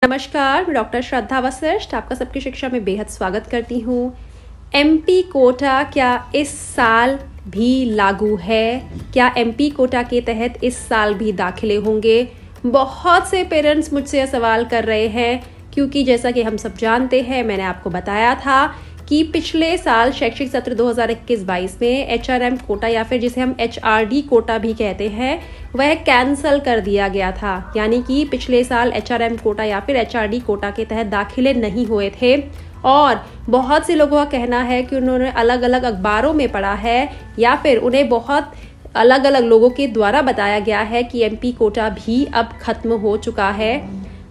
नमस्कार, मैं डॉक्टर श्रद्धा वशिष्ठ आपका सबकी शिक्षा में बेहद स्वागत करती हूँ। एमपी कोटा क्या इस साल भी लागू है? क्या एमपी कोटा के तहत इस साल भी दाखिले होंगे? बहुत से पेरेंट्स मुझसे यह सवाल कर रहे हैं क्योंकि जैसा कि हम सब जानते हैं, मैंने आपको बताया था कि पिछले साल शैक्षिक सत्र 2021-22 में एचआरएम कोटा या फिर जिसे हम एचआरडी कोटा भी कहते हैं, वह कैंसल कर दिया गया था। यानी कि पिछले साल एचआरएम कोटा या फिर एचआरडी कोटा के तहत दाखिले नहीं हुए थे और बहुत से लोगों का कहना है कि उन्होंने अलग अलग अखबारों में पढ़ा है या फिर उन्हें बहुत अलग अलग लोगों के द्वारा बताया गया है कि एमपी कोटा भी अब खत्म हो चुका है।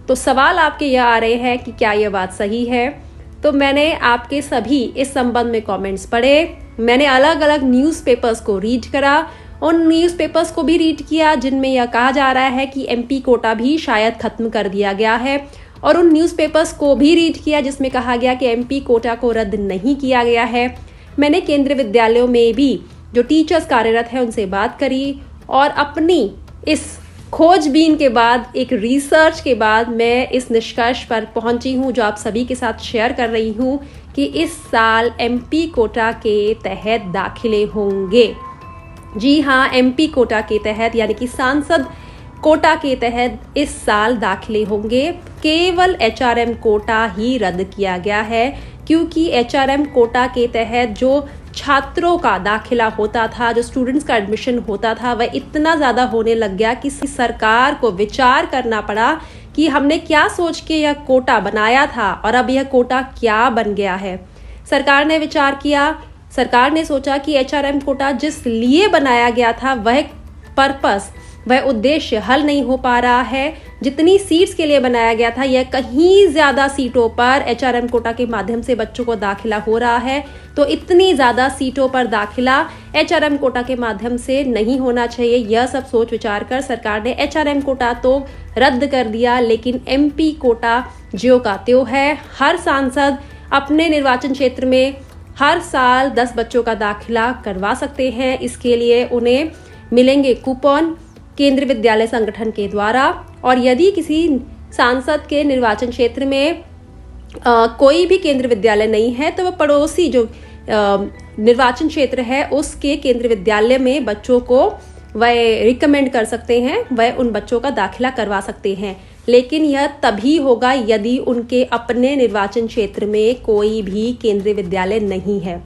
तो सवाल आपके यह आ रहे हैं कि क्या यह बात सही है? तो मैंने आपके सभी इस संबंध में कमेंट्स पढ़े, मैंने अलग अलग न्यूज़पेपर्स को रीड करा, उन न्यूज़पेपर्स को भी रीड किया जिनमें यह कहा जा रहा है कि एमपी कोटा भी शायद खत्म कर दिया गया है, और उन न्यूज़पेपर्स को भी रीड किया जिसमें कहा गया कि एमपी कोटा को रद्द नहीं किया गया है। मैंने केंद्रीय विद्यालयों में भी जो टीचर्स कार्यरत हैं उनसे बात करी और अपनी इस खोजबीन के बाद, एक रिसर्च के बाद मैं इस निष्कर्ष पर पहुंची हूं जो आप सभी के साथ शेयर कर रही हूं कि इस साल एमपी कोटा के तहत दाखिले होंगे। जी हाँ, एमपी कोटा के तहत यानी कि सांसद कोटा के तहत इस साल दाखिले होंगे। केवल एचआरएम कोटा ही रद्द किया गया है क्योंकि एचआरएम कोटा के तहत जो छात्रों का दाखिला होता था, जो स्टूडेंट्स का एडमिशन होता था, वह इतना ज़्यादा होने लग गया कि सरकार को विचार करना पड़ा कि हमने क्या सोच के यह कोटा बनाया था और अब यह कोटा क्या बन गया है। सरकार ने विचार किया, सरकार ने सोचा कि एचआरएम कोटा जिस लिए बनाया गया था वह पर्पस, वह उद्देश्य हल नहीं हो पा रहा है। जितनी सीट्स के लिए बनाया गया था, यह कहीं ज़्यादा सीटों पर एचआरएम कोटा के माध्यम से बच्चों को दाखिला हो रहा है। तो इतनी ज़्यादा सीटों पर दाखिला एचआरएम कोटा के माध्यम से नहीं होना चाहिए। यह सब सोच विचार कर सरकार ने एचआरएम कोटा तो रद्द कर दिया, लेकिन एमपी कोटा ज्यों का त्यों है। हर सांसद अपने निर्वाचन क्षेत्र में हर साल 10 बच्चों का दाखिला करवा सकते हैं। इसके लिए उन्हें मिलेंगे कूपन केंद्रीय विद्यालय संगठन के द्वारा, और यदि किसी सांसद के निर्वाचन क्षेत्र में कोई भी केंद्रीय विद्यालय नहीं है तो वह पड़ोसी जो निर्वाचन क्षेत्र है उसके केंद्रीय विद्यालय में बच्चों को वह रिकमेंड कर सकते हैं, वह उन बच्चों का दाखिला करवा सकते हैं। लेकिन यह तभी होगा यदि उनके अपने निर्वाचन क्षेत्र में कोई भी केंद्रीय विद्यालय नहीं है।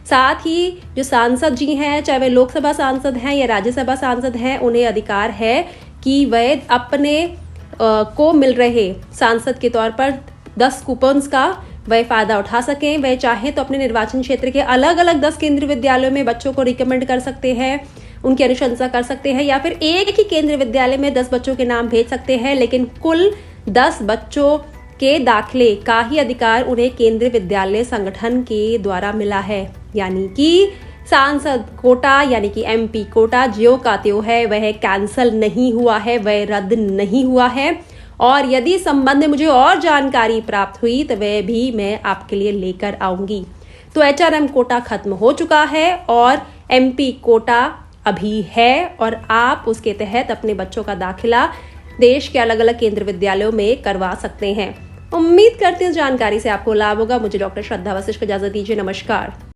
साथ ही जो सांसद जी हैं, चाहे वे लोकसभा सांसद हैं या राज्यसभा सांसद हैं, उन्हें अधिकार है कि वह अपने को मिल रहे सांसद के तौर पर 10 कूपन्स का वह फायदा उठा सकें। वह चाहे तो अपने निर्वाचन क्षेत्र के अलग अलग 10 केंद्रीय विद्यालयों में बच्चों को रिकमेंड कर सकते हैं, उनकी अनुशंसा कर सकते हैं, या फिर एक ही केंद्रीय विद्यालय में 10 बच्चों के नाम भेज सकते हैं, लेकिन कुल 10 बच्चों के दाखिले का ही अधिकार उन्हें केंद्रीय विद्यालय संगठन के द्वारा मिला है। यानी कि सांसद कोटा यानी कि एमपी कोटा ज्यों का त्यों है, वह कैंसल नहीं हुआ है, वह रद्द नहीं हुआ है। और यदि संबंध में मुझे और जानकारी प्राप्त हुई तो वह भी मैं आपके लिए लेकर आऊंगी। तो एचआरएम कोटा खत्म हो चुका है और एमपी कोटा अभी है, और आप उसके तहत अपने बच्चों का दाखिला देश के अलग अलग केंद्रीय विद्यालयों में करवा सकते हैं। उम्मीद करती हूँ जानकारी से आपको लाभ होगा। मुझे डॉक्टर श्रद्धा वशिष्ठ को इजाजत दीजिए। नमस्कार।